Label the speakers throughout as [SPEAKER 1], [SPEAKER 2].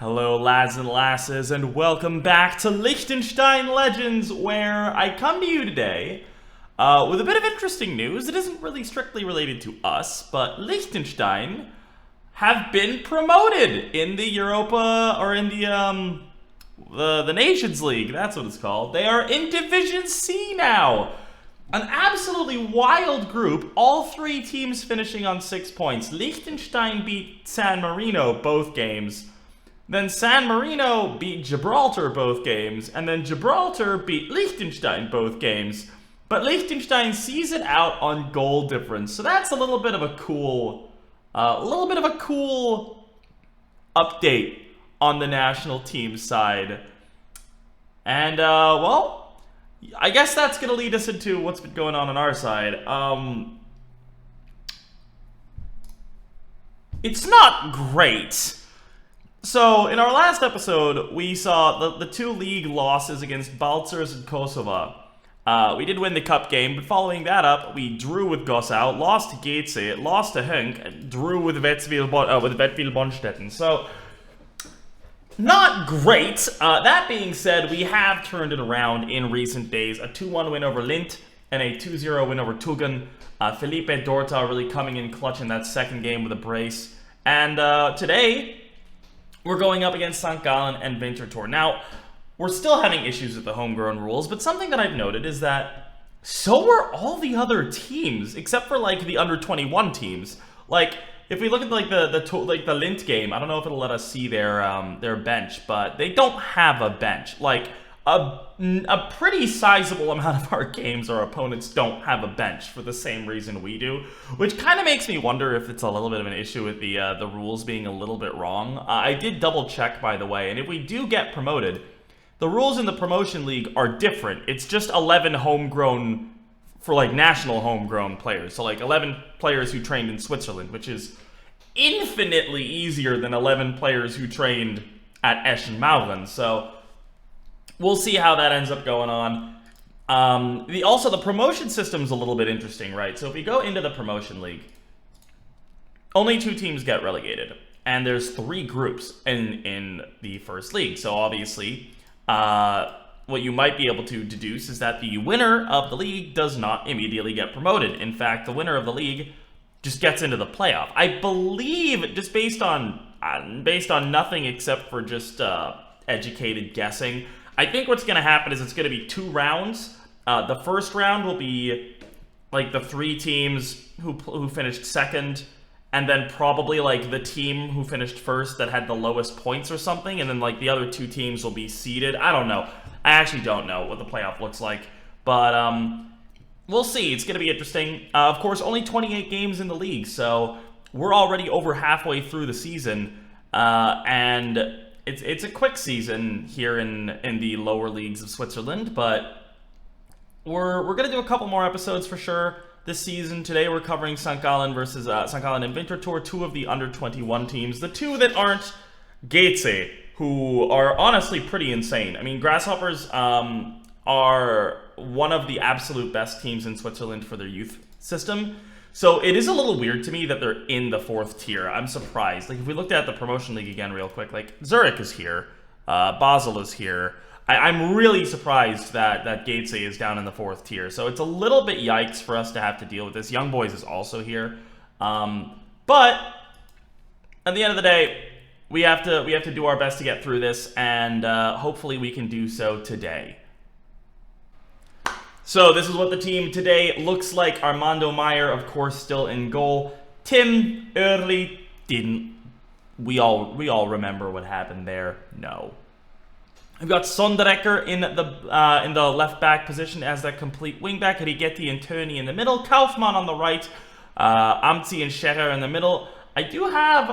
[SPEAKER 1] Hello lads and lasses, and welcome back to Liechtenstein Legends, where I come to you today with a bit of interesting news. It isn't really strictly related to us, but Liechtenstein have been promoted in the Europa, or in the Nations League, that's what it's called. They are in Division C now. An absolutely wild group, all three teams finishing on 6 points. Liechtenstein beat San Marino both games. Then San Marino beat Gibraltar both games, and then Gibraltar beat Liechtenstein both games. But Liechtenstein sees it out on goal difference, so that's a little bit of a cool, update on the national team side. And well, I guess that's gonna lead us into what's been going on our side. It's not great. So, in our last episode, we saw the two league losses against Balcers and Kosovo. We did win the cup game, but following that up, we drew with Gossau, lost to Getse, lost to Hunk, and drew with Wetzwil Bonstetten. So, not great. That being said, we have turned it around in recent days. A 2-1 win over Lint and a 2-0 win over Tugan. Felipe Dorta really coming in clutch in that second game with a brace. And today, we're going up against St. Gallen and Winterthur. Now, we're still having issues with the homegrown rules, but something that I've noted is that so are all the other teams, except for like the under-21 teams. Like, if we look at like the Lint game, I don't know if it'll let us see their bench, but they don't have a bench. Like, a pretty sizable amount of our games, our opponents don't have a bench for the same reason we do, which kind of makes me wonder if it's a little bit of an issue with the rules being a little bit wrong. I did double check, by the way, and if we do get promoted, the rules in the promotion league are different. It's just 11 homegrown for like national homegrown players, so like 11 players who trained in Switzerland, which is infinitely easier than 11 players who trained at Eschen Mauren. So we'll see how that ends up going on. Also, the promotion system's a little bit interesting, right? So if we go into the promotion league, only 2 teams get relegated, and there's 3 groups in the first league. So obviously, what you might be able to deduce is that the winner of the league does not immediately get promoted. In fact, the winner of the league just gets into the playoff. I believe, just based on nothing except for just educated guessing, I think what's going to happen is it's going to be 2 rounds. The first round will be like the 3 teams who finished second, and then probably like the team who finished first that had the lowest points or something, and then like the other 2 teams will be seeded. I don't know. I actually don't know what the playoff looks like, but we'll see. It's going to be interesting. Of course, only 28 games in the league, so we're already over halfway through the season, and it's a quick season here in the lower leagues of Switzerland, but we're going to do a couple more episodes for sure this season. Today we're covering St. Gallen versus St. Gallen and Winterthur, 2 of the under-21 teams. The 2 that aren't Getse, who are honestly pretty insane. I mean, Grasshoppers are one of the absolute best teams in Switzerland for their youth system. So it is a little weird to me that they're in the 4th tier. I'm surprised. Like, if we looked at the promotion league again real quick, like, Zurich is here. Basel is here. I'm really surprised that Getse is down in the 4th tier. So it's a little bit yikes for us to have to deal with this. Young Boys is also here. But at the end of the day, we have to do our best to get through this, and hopefully we can do so today. So this is what the team today looks like. Armando Meyer, of course, still in goal. Tim Early didn't. We all remember what happened there. No. We've got Sonderecker in the left back position as that complete wing back. Rigetti and Turney in the middle. Kaufmann on the right. Amzi and Scherer in the middle. I do have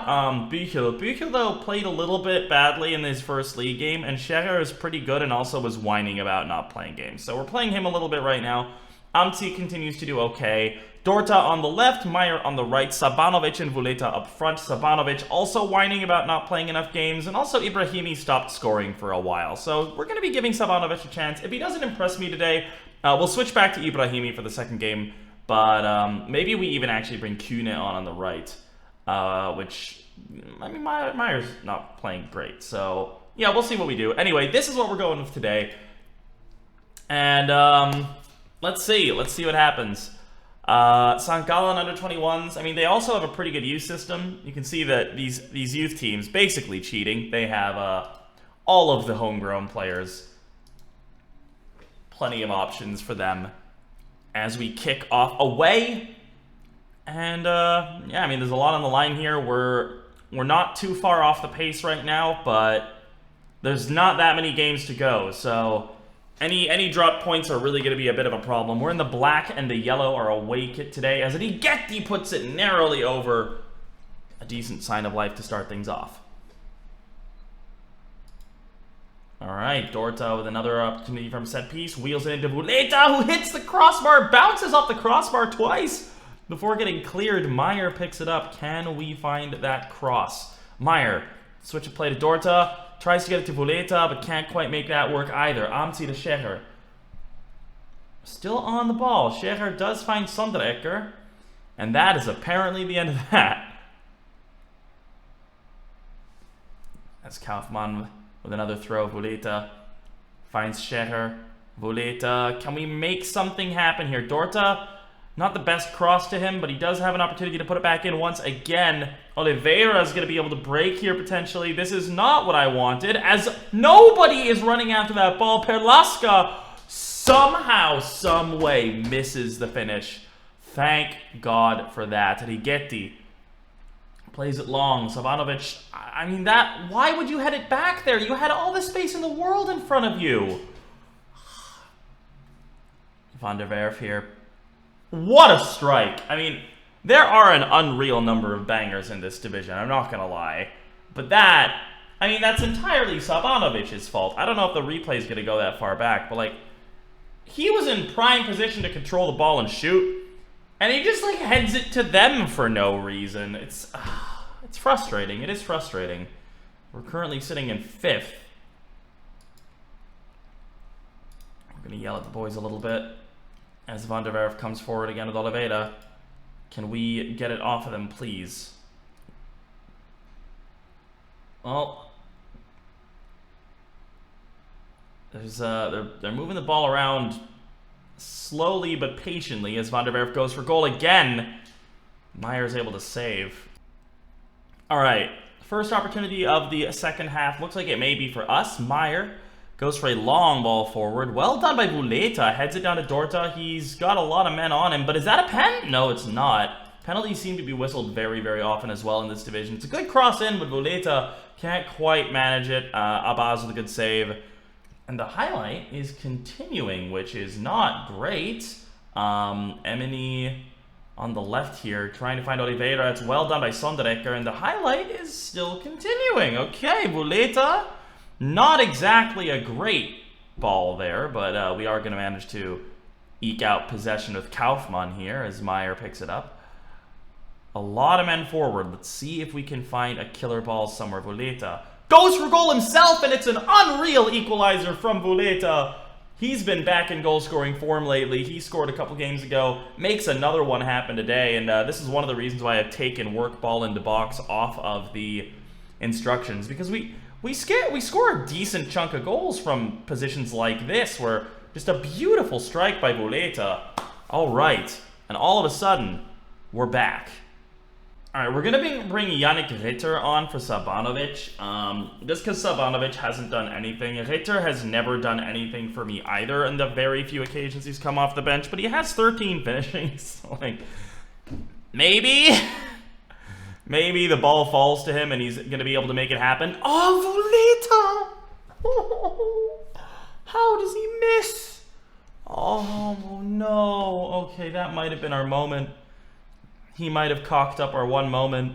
[SPEAKER 1] Büchel. Büchel, though, played a little bit badly in his first league game, and Scherer is pretty good and also was whining about not playing games. So we're playing him a little bit right now. Amzi continues to do okay. Dorta on the left, Meyer on the right, Sabanovic and Vuleta up front. Sabanovic also whining about not playing enough games, and also Ibrahimi stopped scoring for a while. So we're going to be giving Sabanovic a chance. If he doesn't impress me today, we'll switch back to Ibrahimi for the second game, but maybe we even actually bring Kühne on the right. Which I mean, Meyer's not playing great. So, yeah, we'll see what we do. Anyway, this is what we're going with today. And, let's see. Let's see what happens. St. Gallen under 21s. I mean, they also have a pretty good youth system. You can see that these youth teams basically cheating. They have all of the homegrown players. Plenty of options for them as we kick off away. And yeah, I mean, there's a lot on the line here. We're not too far off the pace right now, but there's not that many games to go. So any drop points are really going to be a bit of a problem. We're in the black and the yellow are away kit today, as Rigetti puts it narrowly over. A decent sign of life to start things off. All right, Dorta with another opportunity from set piece. Wheels it into Vuleta, who hits the crossbar, bounces off the crossbar twice before getting cleared. Meyer picks it up. Can we find that cross? Meyer, switch of play to Dorta. Tries to get it to Vuleta, but can't quite make that work either. Amtsi to Schecher. Still on the ball. Schecher does find Sonderecker. And that is apparently the end of that. As Kaufmann with another throw. Vuleta finds Schecher. Vuleta. Can we make something happen here? Dorta, not the best cross to him, but he does have an opportunity to put it back in once again. Oliveira is going to be able to break here potentially. This is not what I wanted, as nobody is running after that ball. Perlaska somehow, some way misses the finish. Thank God for that. Rigetti plays it long. Savanovic, I mean, why would you head it back there? You had all the space in the world in front of you. Van der Werf here. What a strike. I mean, there are an unreal number of bangers in this division, I'm not going to lie. But that's entirely Sabanovic's fault. I don't know if the replay is going to go that far back, but, like, he was in prime position to control the ball and shoot, and he just, like, heads it to them for no reason. It's frustrating. It is frustrating. We're currently sitting in 5th. We're going to yell at the boys a little bit as Van der Werf comes forward again with Oliveira. Can we get it off of them, please? Well, they're moving the ball around slowly but patiently as Van der Werf goes for goal again. Meyer's able to save. All right, first opportunity of the second half. Looks like it may be for us. Meyer goes for a long ball forward. Well done by Vuleta. Heads it down to Dorta. He's got a lot of men on him, but is that a pen? No, it's not. Penalties seem to be whistled very, very often as well in this division. It's a good cross in, but Vuleta can't quite manage it. Abaz with a good save. And the highlight is continuing, which is not great. Emini on the left here, trying to find Oliveira. It's well done by Sonderecker, and the highlight is still continuing. Okay, Vuleta. Not exactly a great ball there, but we are going to manage to eke out possession with Kaufmann here as Meyer picks it up. A lot of men forward. Let's see if we can find a killer ball somewhere. Vuleta goes for goal himself, and it's an unreal equalizer from Vuleta. He's been back in goal-scoring form lately. He scored a couple games ago, makes another one happen today, and this is one of the reasons why I've taken work ball into box off of the instructions, because we score a decent chunk of goals from positions like this, where just a beautiful strike by Vuleta. All right, and all of a sudden, we're back. All right, we're going to bring Yannick Ritter on for Sabanovic, just because Sabanovic hasn't done anything. Ritter has never done anything for me either in the very few occasions he's come off the bench, but he has 13 finishings, so, like, maybe the ball falls to him and he's going to be able to make it happen. Oh, Vuleta! Oh, how does he miss? Oh, no. Okay, that might have been our moment. He might have cocked up our one moment.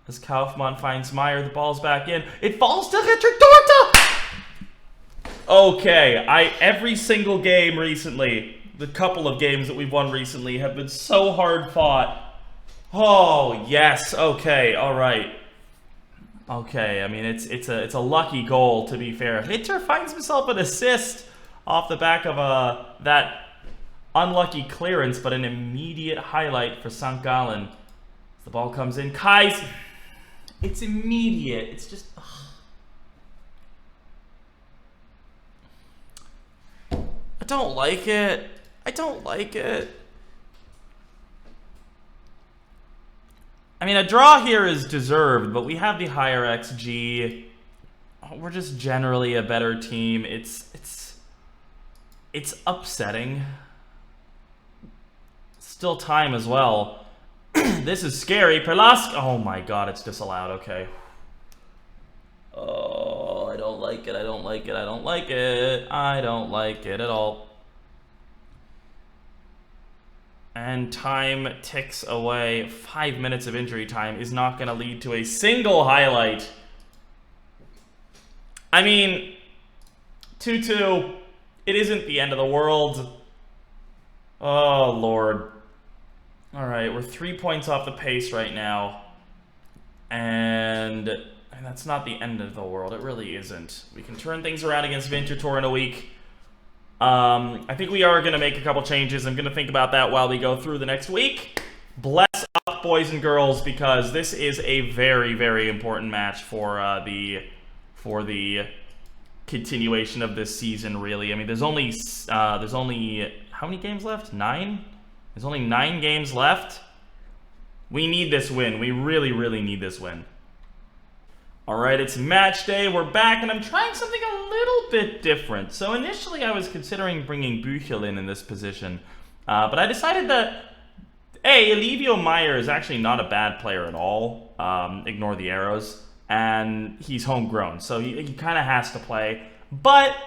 [SPEAKER 1] As Kaufmann finds Meyer, the ball's back in. It falls to Ritter. Dorta! Okay, every single game recently, the couple of games that we've won recently have been so hard fought. Oh, yes. Okay, all right. Okay, I mean, it's a lucky goal, to be fair. Ritter finds himself an assist off the back of that unlucky clearance, but an immediate highlight for St. Gallen. The ball comes in. Kais. It's immediate. It's just... I don't like it. I don't like it. I mean, a draw here is deserved, but we have the higher XG. We're just generally a better team. It's upsetting. Still time as well. This is scary. Perlask. Oh my god, it's disallowed. Okay. Oh, I don't like it. I don't like it. I don't like it. I don't like it at all. And time ticks away. 5 minutes of injury time is not going to lead to a single highlight. I mean, 2-2. It isn't the end of the world. Oh, Lord. All right, we're 3 points off the pace right now. And that's not the end of the world. It really isn't. We can turn things around against Winterthur in a week. I think we are going to make a couple changes. I'm going to think about that while we go through the next week. Bless up, boys and girls, because this is a very, very important match for the continuation of this season, really. I mean, there's only how many games left? 9? There's only 9 games left. We need this win. We really, really need this win. All right, it's match day. We're back, and I'm trying something a little bit different. So initially, I was considering bringing Büchel in this position, but I decided that, Elivio Meyer is actually not a bad player at all. Ignore the arrows, and he's homegrown, so he kind of has to play. But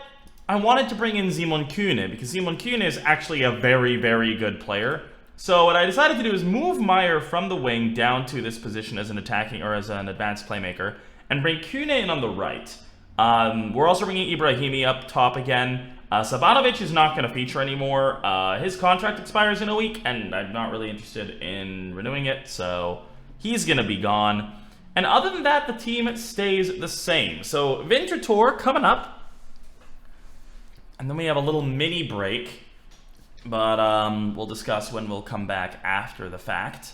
[SPEAKER 1] I wanted to bring in Simon Kühne, because Simon Kühne is actually a very, very good player. So what I decided to do is move Meyer from the wing down to this position as an attacking or as an advanced playmaker, and bring Kühne in on the right. We're also bringing Ibrahimi up top again. Sabanovic is not going to feature anymore. His contract expires in a week, and I'm not really interested in renewing it, so he's going to be gone. And other than that, the team stays the same. So Winterthur coming up, and then we have a little mini break, but we'll discuss when we'll come back after the fact.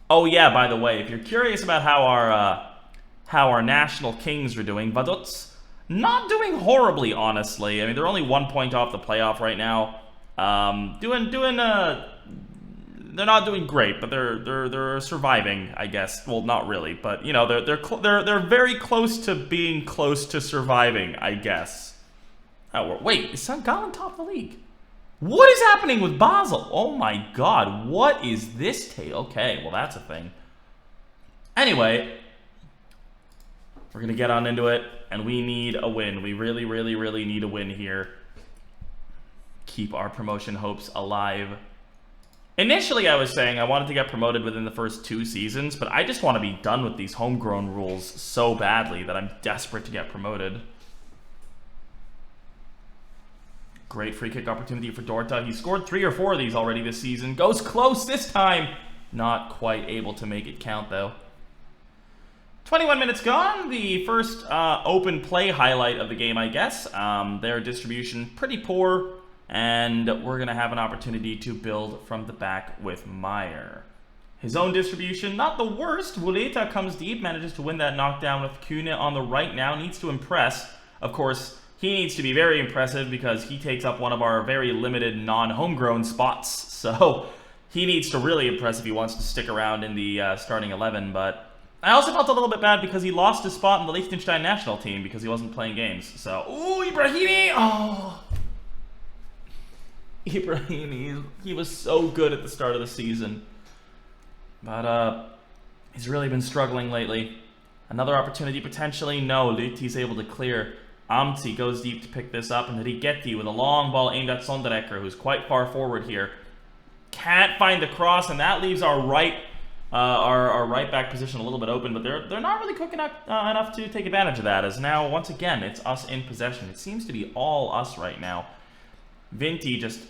[SPEAKER 1] Oh yeah, by the way, if you're curious about how our national kings are doing, Vaduz, not doing horribly, honestly. I mean, they're only 1 point off the playoff right now. They're not doing great, but they're surviving, I guess. Well, not really, but you know, they're very close to being close to surviving, I guess. Oh, wait, is St. Gallen top of the league? What is happening with Basel? Oh my god, what is this take? Okay, well that's a thing. Anyway, we're going to get on into it, and we need a win. We really, really, really need a win here. Keep our promotion hopes alive. Initially, I was saying I wanted to get promoted within the first 2 seasons, but I just want to be done with these homegrown rules so badly that I'm desperate to get promoted. Great free kick opportunity for Dorta. He scored 3 or 4 of these already this season. Goes close this time. Not quite able to make it count, though. 21 minutes gone. The first open play highlight of the game, I guess. Their distribution pretty poor. And we're going to have an opportunity to build from the back with Meyer. His own distribution, not the worst. Vuleta comes deep, manages to win that knockdown with Kühne on the right now. Needs to impress. Of course, he needs to be very impressive because he takes up one of our very limited non-homegrown spots. So he needs to really impress if he wants to stick around in the starting 11. But I also felt a little bit bad because he lost his spot in the Liechtenstein national team because he wasn't playing games. So, ooh, Ibrahimi! Oh! Ibrahimi, he was so good at the start of the season. But he's really been struggling lately. Another opportunity potentially. No, Lütti's able to clear. Amti goes deep to pick this up, and Rigetti with a long ball aimed at Sonderecker, who's quite far forward here. Can't find the cross, and that leaves our right back position a little bit open, but they're not really quick enough to take advantage of that, as now, once again, it's us in possession. It seems to be all us right now. Vinti just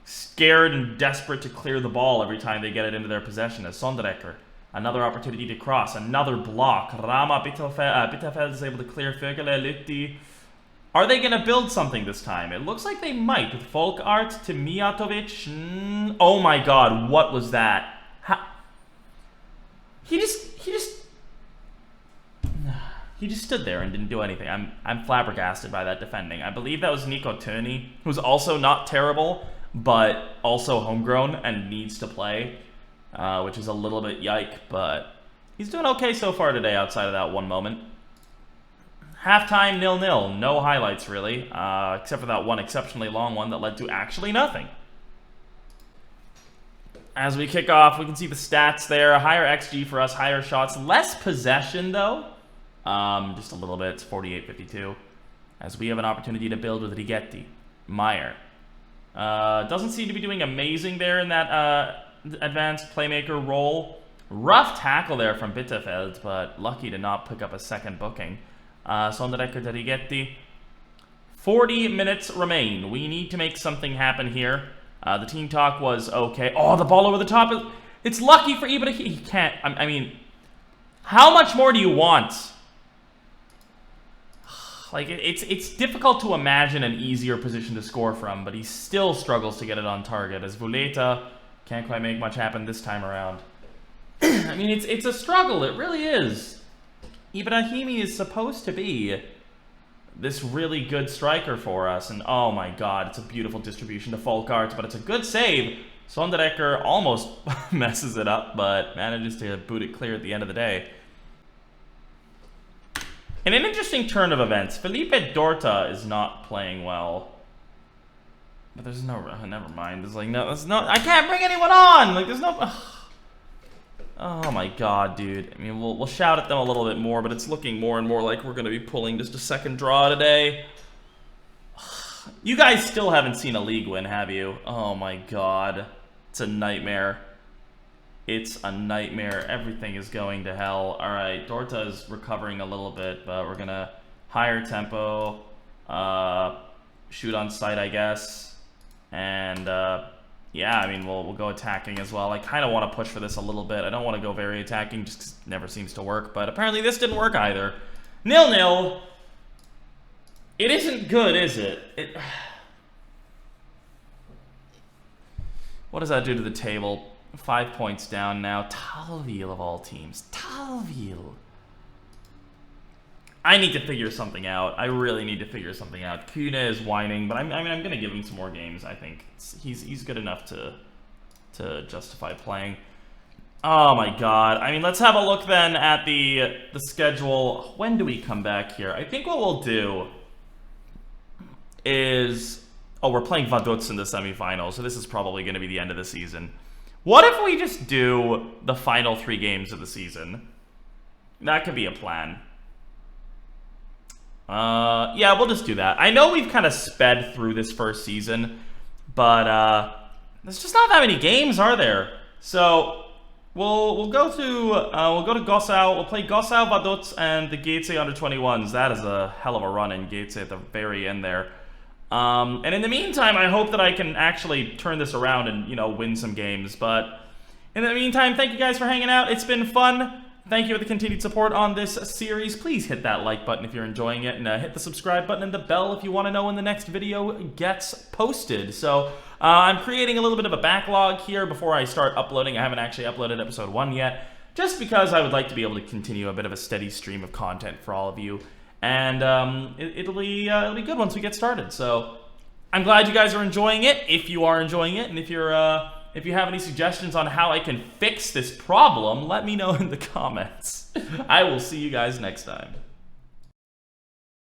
[SPEAKER 1] scared and desperate to clear the ball every time they get it into their possession as Sonderecker. Another opportunity to cross, another block. Rama Bitterfeld is able to clear Vögele, Lütti. Are they going to build something this time? It looks like they might, with Folkart to Mijatovic. Oh my god, what was that? He just he just stood there and didn't do anything. I'm flabbergasted by that defending. I believe that was Nico Turney, who's also not terrible, but also homegrown and needs to play, which is a little bit yike, but he's doing okay so far today outside of that one moment. Halftime 0-0. No highlights, really, except for that one exceptionally long one that led to actually nothing. As we kick off, we can see the stats there. Higher XG for us, higher shots. Less possession, though. Just a little bit. It's 48-52. As we have an opportunity to build with Rigetti. Meyer. Doesn't seem to be doing amazing there in that advanced playmaker role. Rough tackle there from Bitterfeld, but lucky to not pick up a second booking. Sonderecker to Rigetti. 40 minutes remain. We need to make something happen here. The team talk was okay. Oh, the ball over the top. It's lucky for Ibra. He can't. I mean, how much more do you want? Like, it's difficult to imagine an easier position to score from, but he still struggles to get it on target, as Vuleta can't quite make much happen this time around. I mean, it's a struggle. It really is. Ibrahimi is supposed to be this really good striker for us, and oh my god, it's a beautiful distribution to Volkart, but it's a good save. Sonderecker almost messes it up, but manages to boot it clear at the end of the day. In an interesting turn of events, Felipe Dorta is not playing well. But there's no... never mind. There's like no... There's no... I can't bring anyone on! Like, there's no... Oh my god, dude. I mean, we'll shout at them a little bit more, but it's looking more and more like we're going to be pulling just a second draw today. You guys still haven't seen a league win, have you? Oh my god. It's a nightmare. It's a nightmare. Everything is going to hell. Alright, Dorta is recovering a little bit, but we're going to higher tempo, shoot on sight, I guess. And, yeah, I mean, we'll go attacking as well. I kind of want to push for this a little bit. I don't want to go very attacking, just 'cause it never seems to work. But apparently this didn't work either. 0-0. It isn't good, is it? What does that do to the table? 5 points down now. Talville of all teams. Talville. I need to figure something out. I really need to figure something out. Kuna is whining, but I'm going to give him some more games, I think. He's good enough to justify playing. Oh my god. I mean, let's have a look then at the schedule. When do we come back here? I think what we'll do is... Oh, we're playing Vaduz in the semifinals, so this is probably going to be the end of the season. What if we just do the final 3 games of the season? That could be a plan. Yeah, we'll just do that. I know we've kind of sped through this first season, but there's just not that many games, are there? So we'll go to Gossau. We'll play Gossau, Vaduz, and the Getse under 21s. That is a hell of a run in Getse at the very end there. And in the meantime, I hope that I can actually turn this around and, you know, win some games. But in the meantime, thank you guys for hanging out. It's been fun. Thank you for the continued support on this series. Please hit that like button if you're enjoying it, and hit the subscribe button and the bell if you want to know when the next video gets posted. So I'm creating a little bit of a backlog here before I start uploading. I haven't actually uploaded episode 1 yet, just because I would like to be able to continue a bit of a steady stream of content for all of you. And it'll be good once we get started. So I'm glad you guys are enjoying it, if you are enjoying it, and if you have any suggestions on how I can fix this problem, let me know in the comments. I will see you guys next time.